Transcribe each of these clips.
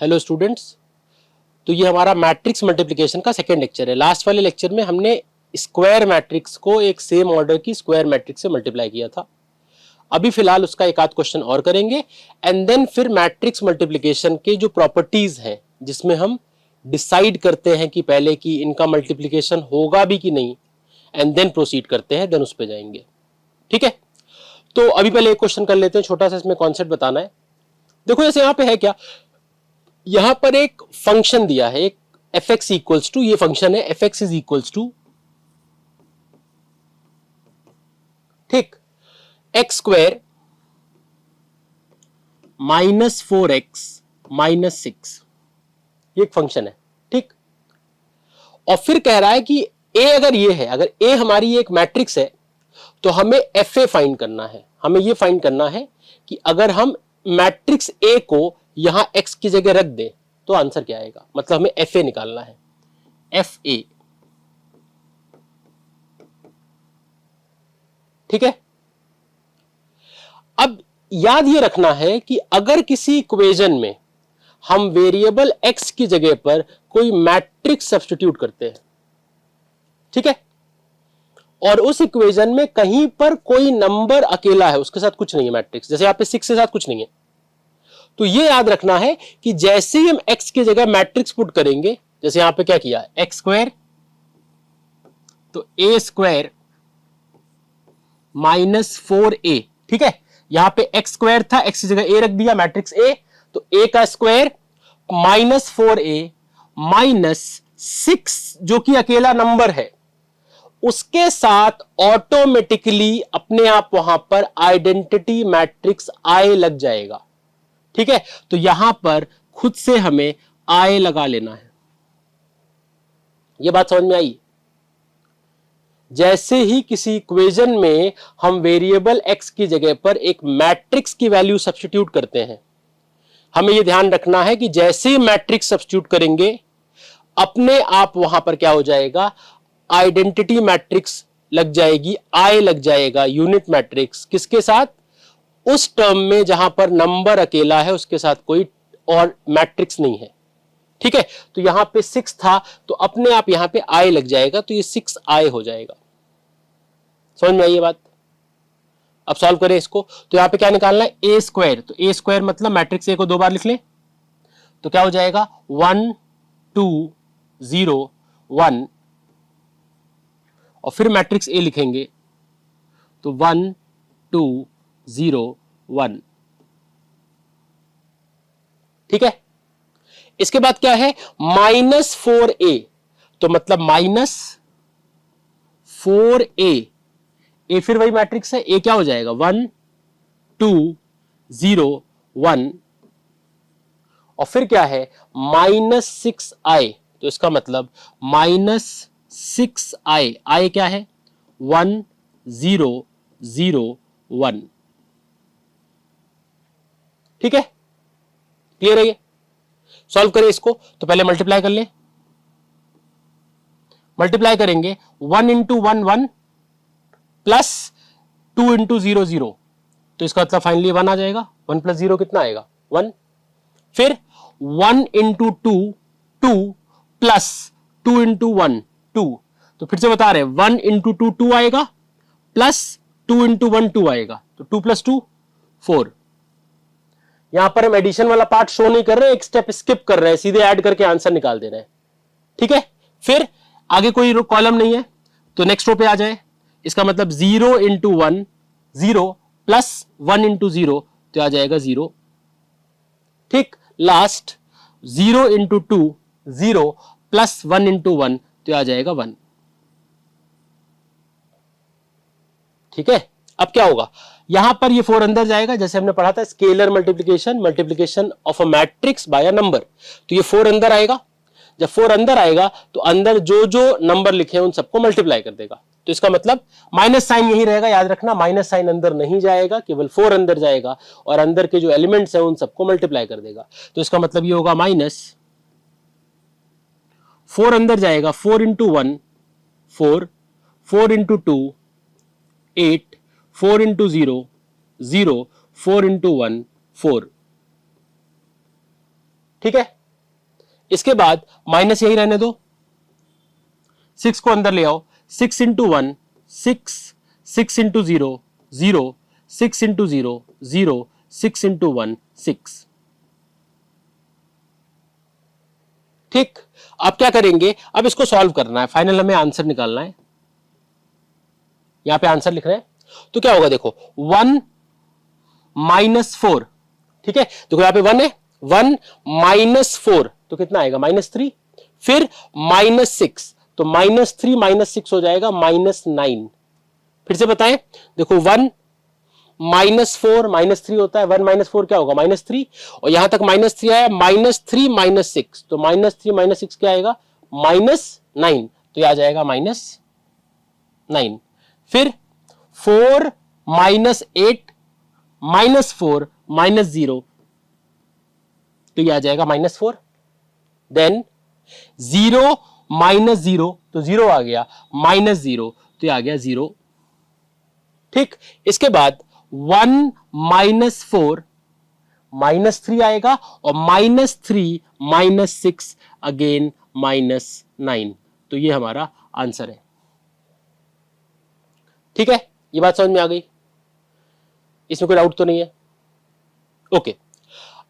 Hello students, तो ये हमारा मैट्रिक्स मल्टीप्लिकेशन का सेकेंड लेक्चर है। लास्ट वाले लेक्चर में हमने स्क्वायर मैट्रिक्स को एक सेम ऑर्डर की स्क्वायर मैट्रिक्स से मल्टीप्लाई किया था। अभी फिलहाल उसका एक आध क्वेश्चन और करेंगे एंड देन फिर मैट्रिक्स मल्टीप्लिकेशन के जो प्रॉपर्टीज हैं जिसमें हम डिसाइड करते हैं कि पहले कि इनका मल्टीप्लिकेशन होगा भी कि नहीं एंड देन प्रोसीड करते हैं, देन उस पर जाएंगे। ठीक है, तो अभी पहले एक क्वेश्चन कर लेते हैं, छोटा सा इसमें कॉन्सेप्ट बताना है। देखो जैसे यहाँ पे है क्या, यहां पर एक फंक्शन दिया है, एक एफ एक्स इक्वल्स टू, ये फंक्शन है f x is equals to, ठीक, x square minus 4x minus 6, ये एक फंक्शन है। ठीक, और फिर कह रहा है कि ए अगर ये है, अगर ए हमारी एक मैट्रिक्स है तो हमें एफ ए फाइंड करना है। हमें ये फाइंड करना है कि अगर हम मैट्रिक्स ए को यहां एक्स की जगह रख दे तो आंसर क्या आएगा, मतलब हमें एफ ए निकालना है, एफ ए। ठीक है, अब याद ये रखना है कि अगर किसी इक्वेशन में हम वेरिएबल एक्स की जगह पर कोई मैट्रिक्स सब्स्टिट्यूट करते हैं, ठीक है, और उस इक्वेशन में कहीं पर कोई नंबर अकेला है, उसके साथ कुछ नहीं है मैट्रिक्स, जैसे यहाँ पे 6 के साथ कुछ नहीं है, तो ये याद रखना है कि जैसे ही हम x की जगह मैट्रिक्स पुट करेंगे, जैसे यहां पे क्या किया, एक्स स्क्वायर, तो ए स्क्वायर माइनस 4a, ठीक है, यहां पे एक्स स्क्वायर था, एक्स की जगह ए रख दिया, मैट्रिक्स ए, तो ए का स्क्वायर माइनस 4a माइनस 6 जो कि अकेला नंबर है, उसके साथ ऑटोमेटिकली अपने आप वहां पर आइडेंटिटी मैट्रिक्स आई लग जाएगा। ठीक है, तो यहां पर खुद से हमें आई लगा लेना है। यह बात समझ में आई? जैसे ही किसी इक्वेशन में हम वेरिएबल एक्स की जगह पर एक मैट्रिक्स की वैल्यू सब्स्टिट्यूट करते हैं, हमें यह ध्यान रखना है कि जैसे ही मैट्रिक्स सब्स्टिट्यूट करेंगे अपने आप वहां पर क्या हो जाएगा, आइडेंटिटी मैट्रिक्स लग जाएगी, आई लग जाएगा, यूनिट मैट्रिक्स, किसके साथ, उस टर्म में जहां पर नंबर अकेला है, उसके साथ कोई और मैट्रिक्स नहीं है। ठीक है, तो यहां पे 6 था तो अपने आप यहां पे आई लग जाएगा, तो ये 6i हो जाएगा। समझ में आई ये बात? अब सॉल्व करें इसको, तो यहां पे क्या निकालना है, ए स्क्वायर, तो ए स्क्वायर मतलब मैट्रिक्स ए को 2 बार लिख लें, तो क्या हो जाएगा 1 2 0 1, और फिर मैट्रिक्स ए लिखेंगे तो 1 2 0 1। ठीक है, इसके बाद क्या है, माइनस 4a, तो मतलब माइनस 4a, ए फिर वही मैट्रिक्स है, ए क्या हो जाएगा 1 2 0 1, और फिर क्या है माइनस 6i, तो इसका मतलब माइनस 6i, आई क्या है 1 0 0 1। ठीक है, क्लियर है ये? सॉल्व करें इसको, तो पहले मल्टीप्लाई कर ले, मल्टीप्लाई करेंगे 1 इंटू 1 1 प्लस 2 इंटू 0 0, तो इसका मतलब फाइनली 1 आ जाएगा, 1 प्लस 0 कितना आएगा 1, फिर 1 इंटू 2 2 प्लस 2 इंटू 1 2, तो फिर से बता रहे 1 इंटू 2 2 आएगा, प्लस 2 इंटू 1 2 आएगा, तो 2 प्लस 2 4। यहां पर हम एडिशन वाला पार्ट शो नहीं कर रहे, एक स्टेप स्किप कर रहे हैं, सीधे ऐड करके आंसर निकाल दे रहे हैं। ठीक है, फिर आगे कोई कॉलम नहीं है तो नेक्स्ट रो पे आ जाए, इसका मतलब 0 इंटू 1 0 प्लस 1 इंटू 0, तो आ जाएगा 0। ठीक, लास्ट 0 इंटू 2 0 प्लस 1 इंटू 1, तो आ जाएगा 1। ठीक है, अब क्या होगा, यहां पर ये 4 अंदर जाएगा, जैसे हमने पढ़ा था scalar multiplication, multiplication of a matrix by a number, तो ये 4 अंदर आएगा। जब 4 अंदर आएगा तो अंदर जो जो नंबर लिखे हैं उन सबको मल्टीप्लाई कर देगा, तो इसका मतलब माइनस साइन यही रहेगा, याद रखना माइनस साइन अंदर नहीं जाएगा, केवल 4 अंदर जाएगा और अंदर के जो एलिमेंट्स हैं उन सबको मल्टीप्लाई कर देगा, तो इसका मतलब ये होगा माइनस 4 अंदर जाएगा, 4 इंटू 1 4, 4 इंटू 2 8, 4 इंटू 0 0, 4 इंटू 1 4। ठीक है, इसके बाद माइनस यही रहने दो, 6 को अंदर ले आओ, 6 इंटू 1 6, 6 इंटू 0 0, 6 इंटू 0 0, 6 इंटू 1 6। ठीक, अब क्या करेंगे, अब इसको सॉल्व करना है, फाइनल हमें आंसर निकालना है। यहां पे आंसर लिख रहे हैं, तो क्या होगा देखो 1 माइनस 4, ठीक है, देखो यहां पे 1 है, 1 माइनस 4 तो कितना आएगा -3, फिर -6 तो -3 -6 हो जाएगा -9। फिर से बताएं, देखो 1 -4 -3 होता है, 1 -4 क्या होगा -3, और यहां तक -3 आया, -3 -6 तो -3 -6 क्या आएगा -9, तो यह आ जाएगा -9। फिर 4 -8 -4 -0 तो यह आ जाएगा -4। देन 0 -0 तो 0 आ गया, -0 तो यह आ गया 0। ठीक, इसके बाद 1 -4 -3 आएगा, और -3 -6 अगेन -9, तो ये हमारा आंसर है। ठीक है, ये बात समझ में आ गई, इसमें कोई डाउट तो नहीं है? ओके,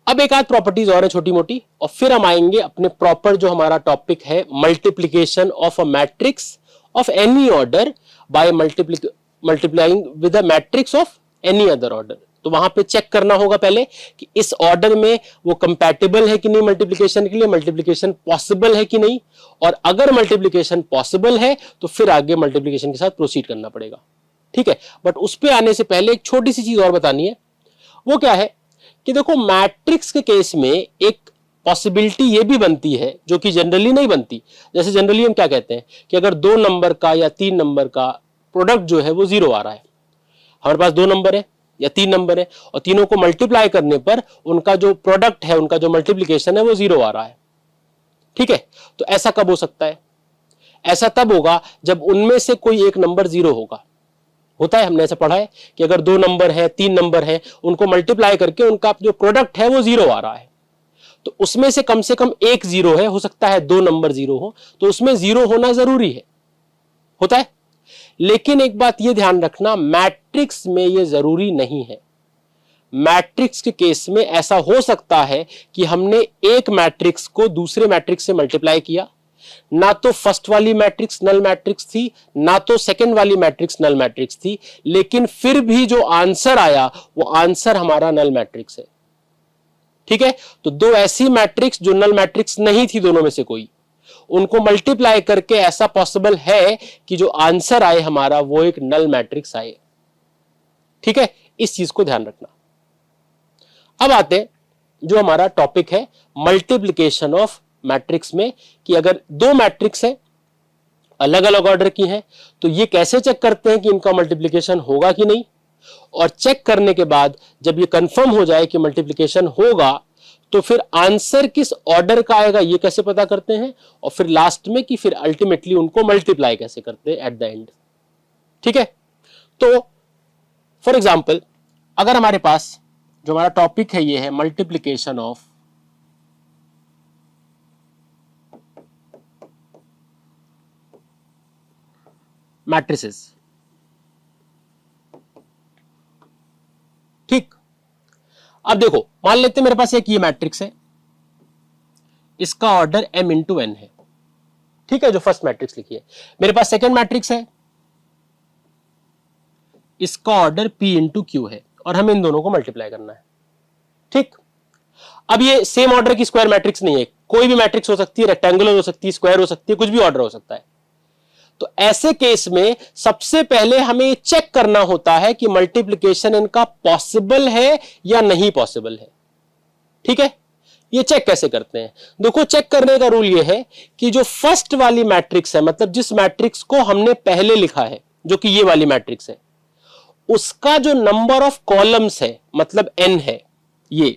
अब एक आध प्रॉपर्टीज और है छोटी मोटी, और फिर हम आएंगे अपने प्रॉपर जो हमारा टॉपिक है, multiplication of a matrix of any order by multiplying with a matrix of any other order. तो वहां पे चेक करना होगा पहले कि इस ऑर्डर में वो कंपैटिबल है कि नहीं मल्टीप्लिकेशन के लिए, मल्टीप्लिकेशन पॉसिबल है कि नहीं, और अगर मल्टीप्लिकेशन पॉसिबल है तो फिर आगे मल्टीप्लिकेशन के साथ प्रोसीड करना पड़ेगा। ठीक है, बट उस पे आने से पहले एक छोटी सी चीज और बतानी है, वो क्या है कि देखो मैट्रिक्स के केस में एक पॉसिबिलिटी ये भी बनती है जो कि जनरली नहीं बनती। जैसे जनरली हम क्या कहते हैं कि अगर 2 नंबर का या 3 नंबर का प्रोडक्ट जो है वो 0 आ रहा है, हमारे पास 2 नंबर है या 3 नंबर है, और तीनों को मल्टीप्लाई करने पर उनका जो प्रोडक्ट है, उनका जो मल्टीप्लीकेशन है वो 0 आ रहा है। ठीक है, तो ऐसा कब हो सकता है? ऐसा तब होगा जब उनमें से कोई एक नंबर 0 होगा। होता है, हमने ऐसा पढ़ा है कि अगर 2 नंबर है, 3 नंबर है, उनको मल्टीप्लाई करके उनका जो प्रोडक्ट है वो 0 आ रहा है, तो उसमें से कम एक 0 है, हो सकता है 2 नंबर 0 हो, तो उसमें 0 होना जरूरी है, होता है। लेकिन एक बात यह ध्यान रखना, मैट्रिक्स में यह जरूरी नहीं है। मैट्रिक्स के केस में ऐसा हो सकता है कि हमने एक मैट्रिक्स को दूसरे मैट्रिक्स से मल्टीप्लाई किया, ना तो फर्स्ट वाली मैट्रिक्स नल मैट्रिक्स थी, ना तो सेकंड वाली मैट्रिक्स नल मैट्रिक्स थी, लेकिन फिर भी जो आंसर आया वो आंसर हमारा नल मैट्रिक्स है। ठीक है, तो 2 ऐसी मैट्रिक्स जो नल मैट्रिक्स नहीं थी, दोनों में से कोई, उनको मल्टीप्लाई करके ऐसा पॉसिबल है कि जो आंसर आए हमारा वो एक नल मैट्रिक्स आए। ठीक है, इस चीज को ध्यान रखना। अब आते हैं जो हमारा टॉपिक है मल्टीप्लिकेशन ऑफ मैट्रिक्स में, कि अगर 2 मैट्रिक्स है, अलग अलग ऑर्डर की हैं, तो ये कैसे चेक करते हैं कि इनका मल्टीप्लिकेशन होगा कि नहीं, और चेक करने के बाद जब ये कंफर्म हो जाए कि मल्टीप्लिकेशन होगा तो फिर आंसर किस ऑर्डर का आएगा ये कैसे पता करते हैं, और फिर लास्ट में कि फिर अल्टीमेटली उनको मल्टीप्लाई कैसे करते हैं एट द एंड। ठीक है, तो फॉर एग्जाम्पल अगर हमारे पास जो हमारा टॉपिक है ये है मल्टीप्लिकेशन ऑफ मैट्रिसेस। ठीक, अब देखो मान लेते हैं मेरे पास एक ये मैट्रिक्स है, इसका ऑर्डर m इंटू n है। ठीक है, जो फर्स्ट मैट्रिक्स लिखी है। मेरे पास सेकेंड मैट्रिक्स है, इसका ऑर्डर p इंटू क्यू है, और हमें इन दोनों को मल्टीप्लाई करना है। ठीक, अब ये सेम ऑर्डर की स्क्वायर मैट्रिक्स नहीं है, कोई भी मैट्रिक्स हो सकती है, रेक्टेंगुलर हो सकती है, स्क्वायर हो सकती है, कुछ भी ऑर्डर हो सकता है। तो ऐसे केस में सबसे पहले हमें चेक करना होता है कि मल्टीप्लिकेशन इनका पॉसिबल है या नहीं पॉसिबल है। ठीक है, ये चेक कैसे करते हैं? देखो, चेक करने का रूल ये है कि जो फर्स्ट वाली मैट्रिक्स है, मतलब जिस मैट्रिक्स को हमने पहले लिखा है, जो कि ये वाली मैट्रिक्स है, उसका जो नंबर ऑफ कॉलम्स है, मतलब n है ये।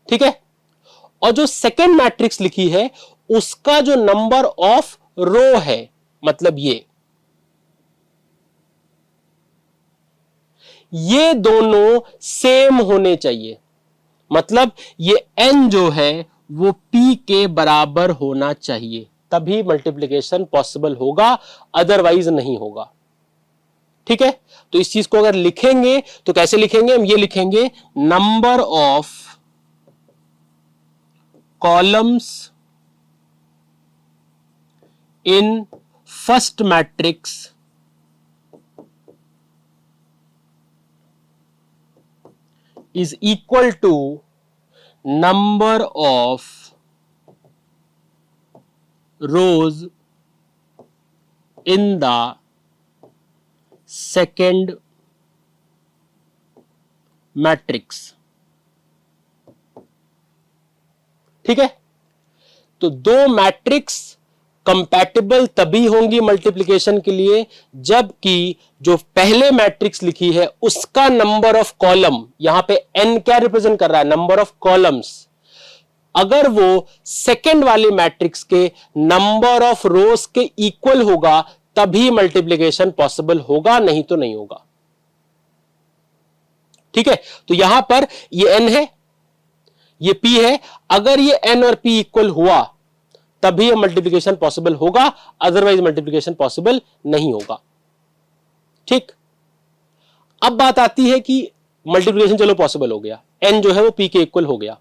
ठीक है, और जो सेकेंड मैट्रिक्स लिखी है उसका जो नंबर ऑफ रो है, मतलब ये दोनों सेम होने चाहिए। मतलब ये n जो है वो p के बराबर होना चाहिए, तभी मल्टीप्लिकेशन पॉसिबल होगा, अदरवाइज नहीं होगा। ठीक है, तो इस चीज को अगर लिखेंगे तो कैसे लिखेंगे, हम ये लिखेंगे number of columns in first matrix is equal to number of rows in the second matrix। ठीक है, तो दो मैट्रिक्स कंपैटिबल तभी होंगी मल्टीप्लिकेशन के लिए जबकि जो पहले मैट्रिक्स लिखी है उसका नंबर ऑफ कॉलम, यहां पे n क्या रिप्रेजेंट कर रहा है, नंबर ऑफ कॉलम्स, अगर वो सेकेंड वाले मैट्रिक्स के नंबर ऑफ रोज के इक्वल होगा तभी मल्टीप्लिकेशन पॉसिबल होगा, नहीं तो नहीं होगा। ठीक है, तो यहां पर ये n है, ये p है, अगर ये n और p इक्वल हुआ तभी मल्टीप्लिकेशन पॉसिबल होगा, अदरवाइज मल्टीप्लिकेशन पॉसिबल नहीं होगा। ठीक, अब बात आती है कि मल्टीप्लिकेशन चलो पॉसिबल हो गया, n जो है वो p के इक्वल हो गया।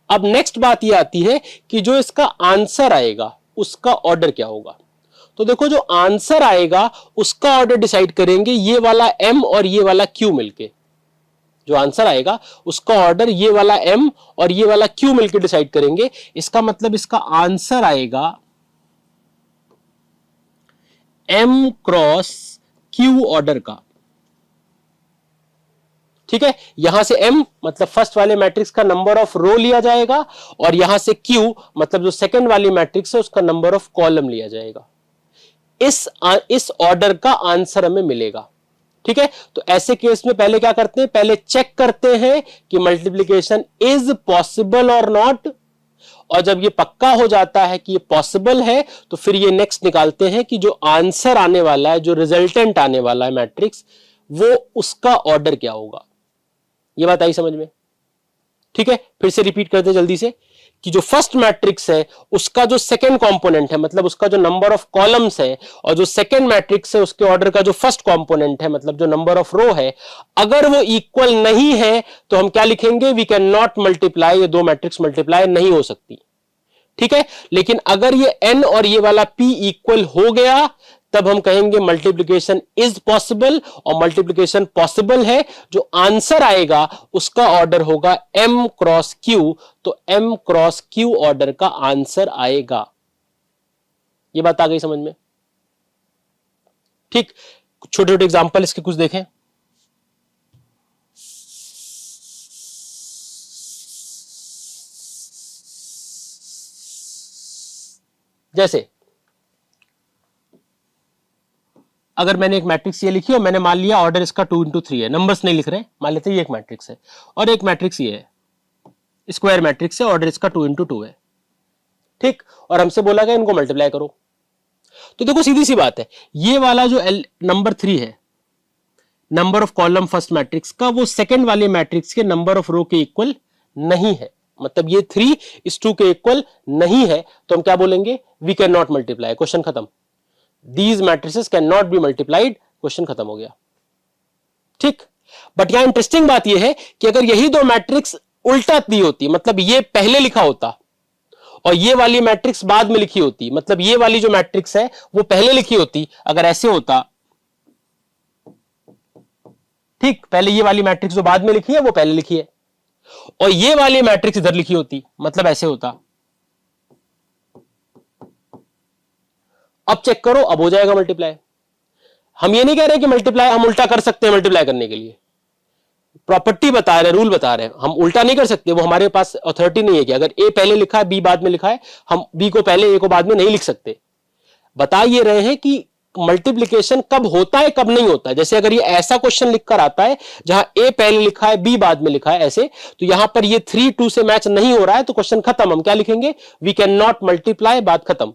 अब नेक्स्ट बात ये आती है कि जो इसका आंसर आएगा उसका ऑर्डर क्या होगा। तो देखो, जो आंसर आएगा उसका ऑर्डर डिसाइड करेंगे ये वाला m और ये वाला q मिलके। जो आंसर आएगा उसका ऑर्डर ये वाला m और ये वाला q मिलकर डिसाइड करेंगे। इसका मतलब इसका आंसर आएगा m क्रॉस q ऑर्डर का। ठीक है, यहां से m मतलब फर्स्ट वाले मैट्रिक्स का नंबर ऑफ रो लिया जाएगा और यहां से q मतलब जो सेकंड वाली मैट्रिक्स है उसका नंबर ऑफ कॉलम लिया जाएगा। इस ऑर्डर का आंसर हमें मिलेगा। ठीक है, तो ऐसे केस में पहले क्या करते हैं, पहले चेक करते हैं कि मल्टीप्लिकेशन इज पॉसिबल और नॉट, और जब ये पक्का हो जाता है कि ये पॉसिबल है तो फिर ये नेक्स्ट निकालते हैं कि जो आंसर आने वाला है, जो रिजल्टेंट आने वाला है मैट्रिक्स, वो उसका ऑर्डर क्या होगा। ये बात आई समझ में। ठीक है, फिर से रिपीट करते हैं जल्दी से कि जो फर्स्ट मैट्रिक्स है उसका जो सेकंड कंपोनेंट है, मतलब उसका जो नंबर ऑफ कॉलम्स है, और जो सेकंड मैट्रिक्स है उसके ऑर्डर का जो फर्स्ट कंपोनेंट है, मतलब जो नंबर ऑफ रो है, अगर वो इक्वल नहीं है तो हम क्या लिखेंगे, वी कैन नॉट मल्टीप्लाई, ये दो मैट्रिक्स मल्टीप्लाई नहीं हो सकती। ठीक है, लेकिन अगर ये n और ये वाला p इक्वल हो गया तब हम कहेंगे मल्टीप्लिकेशन इज पॉसिबल, और मल्टीप्लिकेशन पॉसिबल है, जो आंसर आएगा उसका ऑर्डर होगा m क्रॉस q, तो m क्रॉस q ऑर्डर का आंसर आएगा। ये बात आ गई समझ में। ठीक, छोटे छोटे एग्जांपल इसके कुछ देखें। जैसे अगर मैंने एक मैट्रिक्स ये लिखी और मैंने मान लिया ऑर्डर इसका 2 into 3 है, नंबर्स नहीं लिख रहे, मान लेते ये एक मैट्रिक्स है और एक मैट्रिक्स ये है, स्क्वायर मैट्रिक्स है, ऑर्डर इसका 2 into 2 है। ठीक, और हमसे बोला गया इनको मल्टीप्लाई करो। तो देखो सीधी सी बात है, ये वाला जो नंबर 3 है, number of column first matrix का, वो सेकेंड वाले मैट्रिक्स के नंबर ऑफ रो के इक्वल नहीं है, मतलब ये 3 इस 2 के इक्वल नहीं है, तो हम क्या बोलेंगे, we can not multiply, question खत्म। These matrices cannot be multiplied, question खत्म हो गया। ठीक, बट यहां इंटरेस्टिंग बात यह है कि अगर यही दो मैट्रिक्स उल्टा दी होती, मतलब ये पहले लिखा होता और ये वाली मैट्रिक्स बाद में लिखी होती, मतलब ये वाली जो मैट्रिक्स है वो पहले लिखी होती, अगर ऐसे होता, ठीक, पहले ये वाली मैट्रिक्स जो बाद में लिखी है वो पहले लिखी है, और ये वाली मैट्रिक्स इधर लिखी होती, मतलब ऐसे होता। अब चेक करो, अब हो जाएगा मल्टीप्लाई। हम ये नहीं कह रहे कि मल्टीप्लाई हम उल्टा कर सकते हैं, मल्टीप्लाई करने के लिए प्रॉपर्टी बता रहे, रूल बता रहे हैं, हम उल्टा नहीं कर सकते, वो हमारे पास अथॉरिटी नहीं है कि अगर ए पहले लिखा है बी बाद में लिखा है, हम बी को पहले ए को बाद में नहीं लिख सकते। बता ये रहे हैं कि मल्टीप्लिकेशन कब होता है कब नहीं होता है। जैसे अगर ये ऐसा क्वेश्चन लिखकर आता है जहां ए पहले लिखा है बी बाद में लिखा है ऐसे, तो यहां पर ये 3 2 से मैच नहीं हो रहा है, तो क्वेश्चन खत्म, हम क्या लिखेंगे, वी कैन नॉट मल्टीप्लाई, बात खत्म।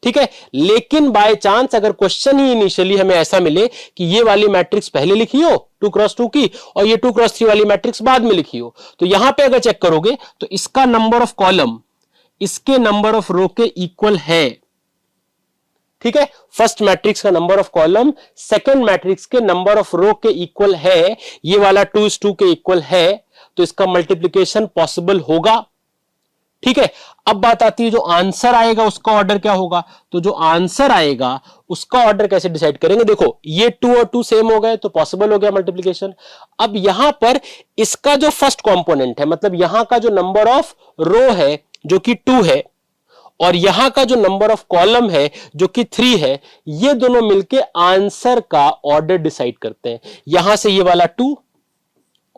ठीक है, लेकिन बाय चांस अगर क्वेश्चन ही इनिशियली हमें ऐसा मिले कि ये वाली मैट्रिक्स पहले लिखी हो 2x2 की और ये 2x3 वाली मैट्रिक्स बाद में लिखी हो, तो यहां पे अगर चेक करोगे तो इसका नंबर ऑफ कॉलम इसके नंबर ऑफ रो के इक्वल है। ठीक है, फर्स्ट मैट्रिक्स का number of column second matrix के नंबर ऑफ रो के इक्वल है, ये वाला 2:2 के इक्वल है, तो इसका मल्टीप्लीकेशन पॉसिबल होगा। ठीक है, अब बात आती है जो आंसर आएगा उसका ऑर्डर क्या होगा। तो जो आंसर आएगा उसका ऑर्डर कैसे डिसाइड करेंगे, देखो ये 2 और 2 सेम हो गए तो पॉसिबल हो गया मल्टीप्लीकेशन। अब यहां पर इसका जो फर्स्ट कंपोनेंट है, मतलब यहां का जो नंबर ऑफ रो है जो कि 2 है, और यहां का जो नंबर ऑफ कॉलम है जो कि 3 है, ये दोनों मिलके आंसर का ऑर्डर डिसाइड करते हैं। यहां से ये वाला 2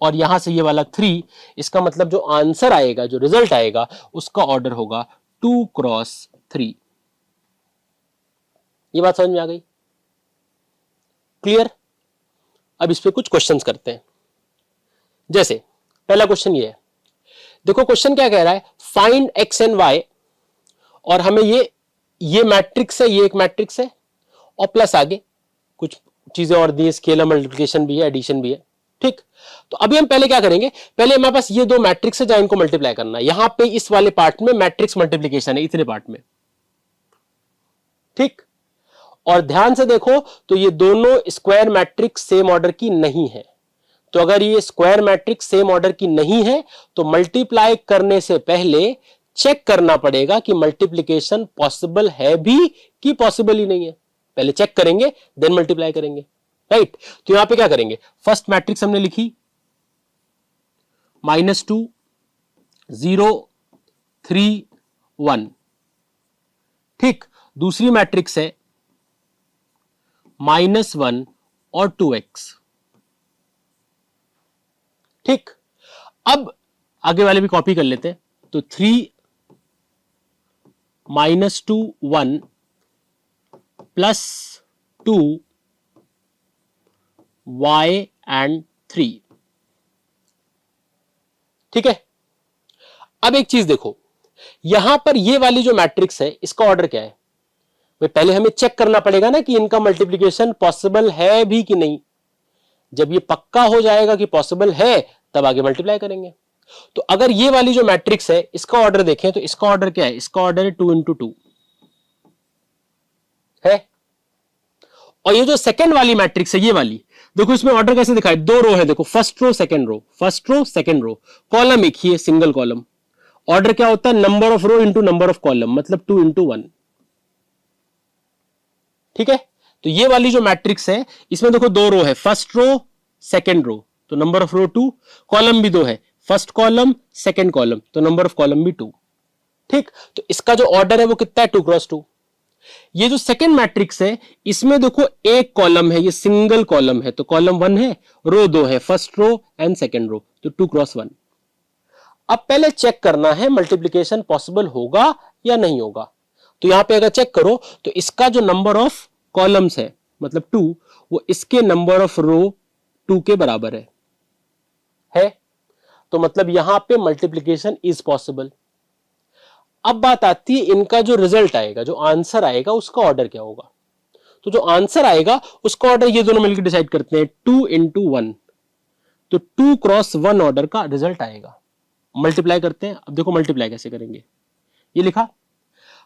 और यहां से ये वाला 3, इसका मतलब जो आंसर आएगा, जो रिजल्ट आएगा, उसका ऑर्डर होगा 2x3। ये बात समझ में आ गई? क्लियर? अब इस पे कुछ क्वेश्चंस करते हैं। जैसे पहला क्वेश्चन ये है, देखो क्वेश्चन क्या कह रहा है, फाइंड x एंड y, और हमें ये मैट्रिक्स है, ये एक मैट्रिक्स है, और प्लस आगे कुछ चीजें और दी, स्केलर मल्टीप्लिकेशन भी है, एडिशन भी है। ठीक, तो अभी हम पहले क्या करेंगे, पहले हमारे पास ये दो मैट्रिक्स है जहां इनको मल्टीप्लाई करना है। यहां पे इस वाले पार्ट में मैट्रिक्स मल्टीप्लिकेशन है, इतने पार्ट में। ठीक, और ध्यान से देखो तो ये दोनों स्क्वायर मैट्रिक्स सेम ऑर्डर की नहीं है। तो अगर ये स्क्वायर मैट्रिक्स सेम ऑर्डर की नहीं है तो मल्टीप्लाई करने से पहले चेक करना पड़ेगा कि मल्टीप्लिकेशन पॉसिबल है भी कि पॉसिबल ही नहीं है। पहले चेक करेंगे देन मल्टीप्लाई करेंगे, राइट। तो यहां पे क्या करेंगे, फर्स्ट मैट्रिक्स हमने लिखी -2 0 3 1। ठीक, दूसरी मैट्रिक्स है -1 और 2x। ठीक, अब आगे वाले भी कॉपी कर लेते हैं। तो 3 -2 1 प्लस 2 y एंड 3। ठीक है, अब एक चीज देखो, यहां पर ये वाली जो मैट्रिक्स है इसका ऑर्डर क्या है। भाई पहले हमें चेक करना पड़ेगा ना कि इनका मल्टीप्लिकेशन पॉसिबल है भी कि नहीं। जब ये पक्का हो जाएगा कि पॉसिबल है तब आगे मल्टीप्लाई करेंगे। तो अगर ये वाली जो मैट्रिक्स है इसका ऑर्डर देखें तो इसका ऑर्डर क्या है, इसका ऑर्डर है 2 × 2 है। और ये जो सेकंड वाली मैट्रिक्स है ये वाली, देखो इसमें ऑर्डर कैसे दिखाए, दो रो है, देखो first row second row, first row second row, column एक ही है, सिंगल कॉलम। ऑर्डर क्या होता है, number of row into number of column, मतलब 2 × 1। ठीक है, तो ये वाली जो मैट्रिक्स है इसमें देखो दो रो है, फर्स्ट रो सेकंड रो, तो नंबर ऑफ रो 2, कॉलम भी दो है, फर्स्ट कॉलम सेकंड कॉलम, तो नंबर ऑफ कॉलम भी 2। ठीक, तो इसका जो ऑर्डर है वो कितना है, 2x2। ये जो सेकंड मैट्रिक्स है इसमें देखो एक कॉलम है, ये सिंगल कॉलम है, तो कॉलम 1 है, रो 2 है, first row and second row, तो 2x1। अब पहले चेक करना है मल्टीप्लिकेशन पॉसिबल होगा या नहीं होगा। तो यहां पे अगर चेक करो तो इसका जो नंबर ऑफ कॉलम्स है मतलब 2, वो इसके नंबर ऑफ रो 2 के बराबर है। तो मतलब यहां पे मल्टीप्लिकेशन इज पॉसिबल। अब बात आती है इनका जो रिजल्ट आएगा, जो आंसर आएगा, उसका ऑर्डर क्या होगा। तो जो आंसर आएगा उसका ऑर्डर ये दोनों मिलकर डिसाइड करते हैं, 2 × 1, तो 2x1 ऑर्डर का रिजल्ट आएगा। मल्टीप्लाई करते हैं, अब देखो मल्टीप्लाई कैसे करेंगे। ये लिखा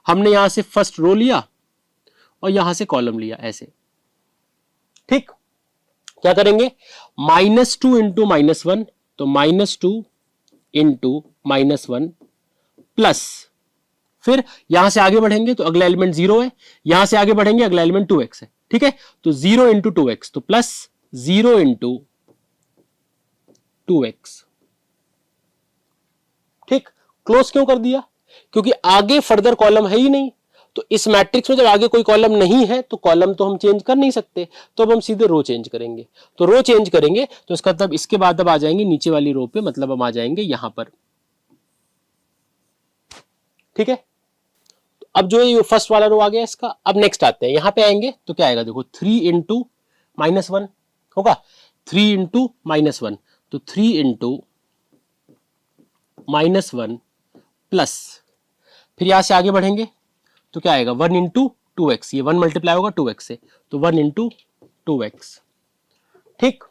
हमने यहां से फर्स्ट रो लिया और यहां से कॉलम लिया, ऐसे। ठीक, क्या करेंगे, -2 × -1, तो -2 × -1 प्लस, फिर यहां से आगे बढ़ेंगे तो अगला एलिमेंट 0 है, यहां से आगे बढ़ेंगे अगला एलिमेंट 2x है। ठीक है, तो 0 × 2x, तो प्लस 0 × 2x। ठीक, क्लोज क्यों कर दिया, क्योंकि आगे फर्दर कॉलम है ही नहीं। तो इस मैट्रिक्स में जब आगे कोई कॉलम नहीं है तो कॉलम तो हम चेंज कर नहीं सकते, तो अब हम सीधे रो चेंज करेंगे। तो रो चेंज करेंगे तो इसका मतलब इसके बाद अब आ जाएंगे नीचे वाली रो पे, मतलब हम आ जाएंगे यहां पर। ठीक है, तो अब जो ये फर्स्ट वाला रो आ गया इसका। अब नेक्स्ट आते हैं, यहां पे आएंगे तो क्या आएगा, देखो 3 × -1 होगा, 3 × -1, तो 3 × -1 प्लस, फिर यहां से आगे बढ़ेंगे तो क्या आएगा 1 इंटू 2x, ये 1 मल्टीप्लाई होगा 2x से, तो 1 इंटू 2x। ठीक,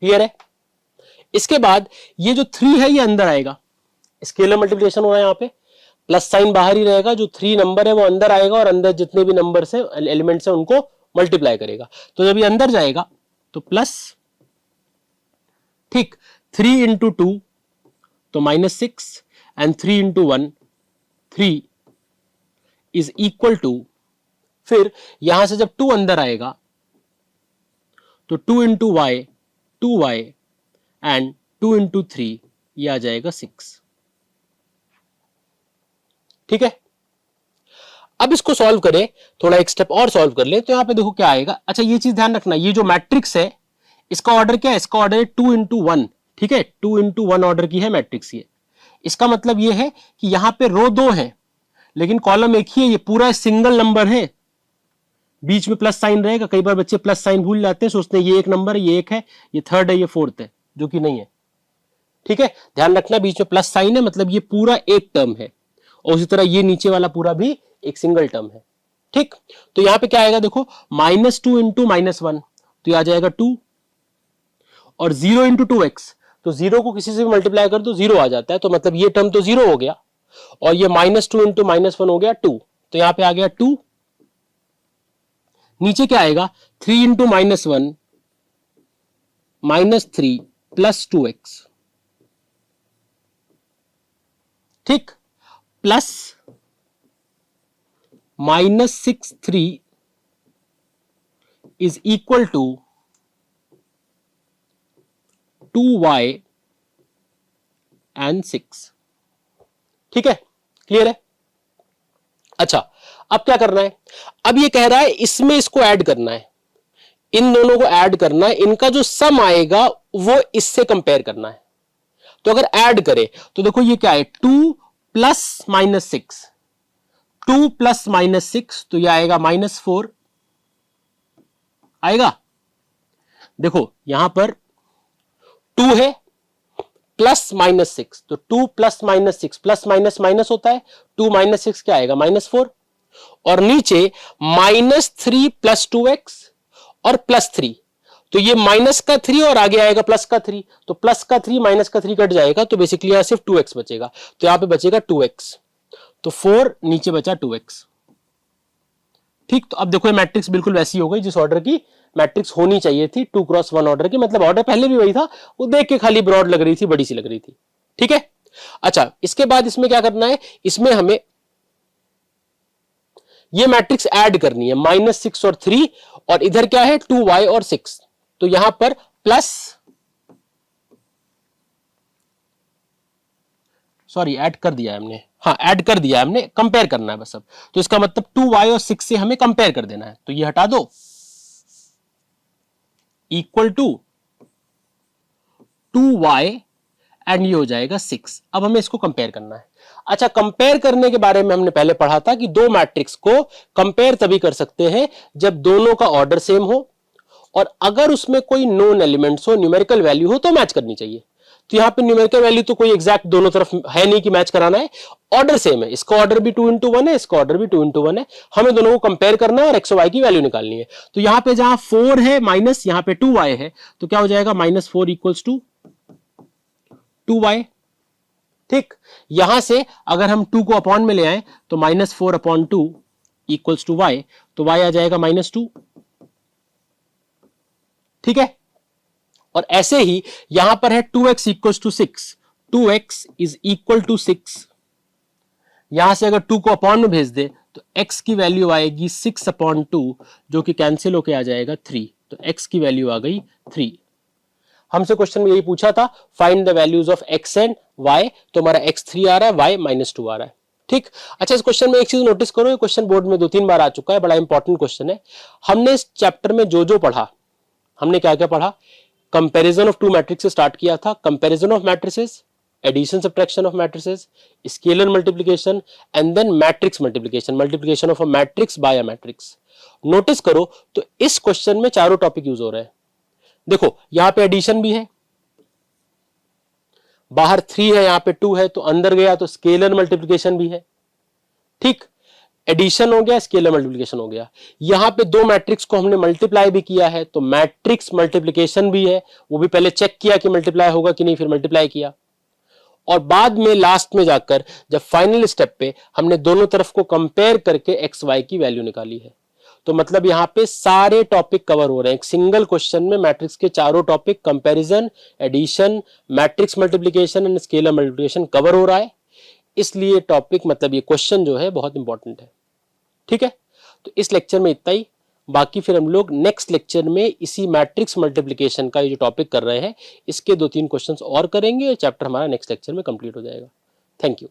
क्लियर है। इसके बाद ये जो 3 है ये अंदर आएगा, स्केलर मल्टीप्लिकेशन हो रहा है, यहाँ पे प्लस साइन बाहर ही रहेगा, जो 3 नंबर है वो अंदर आएगा और अंदर जितने भी नंबर है एलिमेंट्स है उनको मल्टीप्लाई करेगा। तो जब ये अंदर जाएगा तो प्लस, ठीक, 3 इंटू 2 तो -6 and 3 into 1 3 is equal to, फिर यहां से जब 2 अंदर आएगा तो 2 into Y 2y and 2 into 3 ये आ जाएगा 6। ठीक है, अब इसको सॉल्व करें, थोड़ा एक स्टेप और सॉल्व कर ले, तो यहां पे देखो क्या आएगा। अच्छा ये चीज ध्यान रखना, ये जो मैट्रिक्स है इसका ऑर्डर क्या है, इसका ऑर्डर है 2 इंटू 1। ठीक है, 2 इंटू 1 ऑर्डर की है मैट्रिक्स ये। इसका मतलब ये है कि यहां पे रो 2 है लेकिन कॉलम एक ही है, ये पूरा सिंगल नंबर है, बीच में प्लस साइन रहेगा। कई बार बच्चे प्लस साइन भूल जाते हैं, सोचते हैं ये एक नंबर है, ये एक है, ये थर्ड है, ये फोर्थ है, जो कि नहीं है। ठीक है, ध्यान रखना बीच में प्लस साइन है, मतलब ये पूरा एक टर्म है, और उसी तरह ये नीचे वाला पूरा भी एक सिंगल टर्म है। ठीक, तो यहां पे क्या आएगा देखो, -2 इंटू -1 तो ये आ जाएगा 2, और 0 इंटू 2x, तो 0 को किसी से भी मल्टीप्लाई कर दो 0 आ जाता है, तो मतलब ये टर्म तो 0 हो गया, और ये -2 इंटू -1 हो गया 2, तो यहां पे आ गया 2। नीचे क्या आएगा, 3 इंटू -1 -3 प्लस 2x। ठीक, plus -6 is equal to 2y and 6। ठीक है, क्लियर है। अच्छा अब क्या करना है, अब ये कह रहा है इसमें इसको ऐड करना है, इन दोनों को ऐड करना है, इनका जो सम आएगा वो इससे कंपेयर करना है। तो अगर ऐड करें तो देखो ये क्या है, 2 प्लस -6, 2 प्लस -6 तो ये आएगा -4 आएगा। देखो यहां पर 2 है प्लस -6, तो 2 प्लस -6, प्लस माइनस माइनस होता है, 2 -6 क्या आएगा -4, और नीचे -3 प्लस 2x और +3, तो ये माइनस का 3 और आगे आएगा प्लस का 3, तो प्लस का 3 माइनस का 3 कट जाएगा, तो बेसिकली यहां सिर्फ 2x बचेगा, तो यहां पे बचेगा 2x, तो 4 नीचे बचा 2x। ठीक, तो अब देखो ये मैट्रिक्स बिल्कुल वैसी हो गई जिस ऑर्डर की मैट्रिक्स होनी चाहिए थी, 2 क्रॉस 1 ऑर्डर की, मतलब ऑर्डर पहले भी वही था, वो देख के खाली ब्रॉड लग रही थी, बड़ी सी लग रही थी। ठीक है, अच्छा इसके बाद इसमें क्या करना है, इसमें हमें ये मैट्रिक्स ऐड करनी है, -6 और 3, और इधर क्या है 2y और 6, तो यहां पर प्लस, सॉरी ऐड कर दिया है हमने, हाँ ऐड कर दिया है हमने, कंपेयर करना है बस अब, तो इसका मतलब 2y और 6 से हमें कंपेयर कर देना है, तो ये हटा दो, इक्वल टू 2y एंड ये हो जाएगा 6। अब हमें इसको कंपेयर करना है। अच्छा कंपेयर करने के बारे में हमने पहले पढ़ा था कि दो मैट्रिक्स को कंपेयर तभी कर सकते हैं जब दोनों का ऑर्डर सेम हो, और अगर उसमें कोई नोन एलिमेंट्स हो, न्यूमेरिकल वैल्यू हो, तो मैच करनी चाहिए। तो यहां पे न्यूमेरिकल वैल्यू तो कोई एग्जैक्ट दोनों तरफ है नहीं कि मैच कराना है, ऑर्डर सेम है, इसका ऑर्डर भी 2 इंटू 1 है, इसका ऑर्डर भी 2 इंटू 1 है, हमें दोनों को कंपेयर करना है और एक्स वाई की वैल्यू निकालनी है। तो यहां पे जहां 4 है माइनस यहां पे 2y है, तो क्या हो जाएगा -4 इक्वल्स टू 2y। ठीक, यहां से अगर हम 2 को अपॉन में ले आए तो -4 अपॉन 2 इक्वल्स टू y, तो y आ जाएगा -2। ठीक है, और ऐसे ही यहां पर है 2x equals to 6, 2x is equal to 6, यहां से अगर 2 को अपॉन में भेज दे तो x की वैल्यू आएगी 6 अपॉन 2, जो कि कैंसिल होके आ जाएगा 3, तो x की वैल्यू आ गई 3। हमसे क्वेश्चन में यही पूछा था, find the values of x and y, तो हमारा x 3 आ रहा है, y -2 आ रहा है। ठीक, अच्छा इस क्वेश्चन में एक चीज नोटिस करो, ये क्वेश्चन बोर्ड में 2-3 बार आ चुका है, बड़ा इंपॉर्टेंट क्वेश्चन है। हमने इस चैप्टर में जो जो पढ़ा, हमने क्या क्या पढ़ा, कंपैरिजन ऑफ टू मैट्रिक्स से स्टार्ट किया था, comparison of matrices, addition subtraction of matrices, scalar multiplication, and then matrix multiplication, multiplication of a matrix by a matrix. Notice करो तो इस क्वेश्चन में चारों टॉपिक यूज हो रहे हैं। देखो यहां पे एडिशन भी है, बाहर 3 है, यहां पे 2 है, तो अंदर गया तो स्केलर मल्टीप्लिकेशन भी है। ठीक, एडिशन हो गया, स्केलर मल्टीप्लिकेशन हो गया। यहां पे दो मैट्रिक्स को हमने मल्टीप्लाई भी किया है, तो मैट्रिक्स मल्टीप्लिकेशन भी है, वो भी पहले चेक किया कि मल्टीप्लाई होगा कि नहीं, फिर मल्टीप्लाई किया। और बाद में लास्ट में जाकर जब फाइनल स्टेप पे हमने दोनों तरफ को कंपेयर करके एक्स वाई की वैल्यू निकाली है। तो मतलब यहां पे सारे टॉपिक कवर हो रहे हैं, एक सिंगल क्वेश्चन में मैट्रिक्स के चारों topic, comparison, addition, matrix multiplication and scalar multiplication cover हो रहा है। इसलिए टॉपिक मतलब ये क्वेश्चन जो है बहुत इंपॉर्टेंट है। ठीक है, तो इस लेक्चर में इतना ही। बाकी फिर हम लोग नेक्स्ट लेक्चर में इसी मैट्रिक्स मल्टीप्लिकेशन का ये जो टॉपिक कर रहे हैं इसके 2-3 क्वेश्चंस और करेंगे। चैप्टर हमारा नेक्स्ट लेक्चर में कंप्लीट हो जाएगा। Thank you.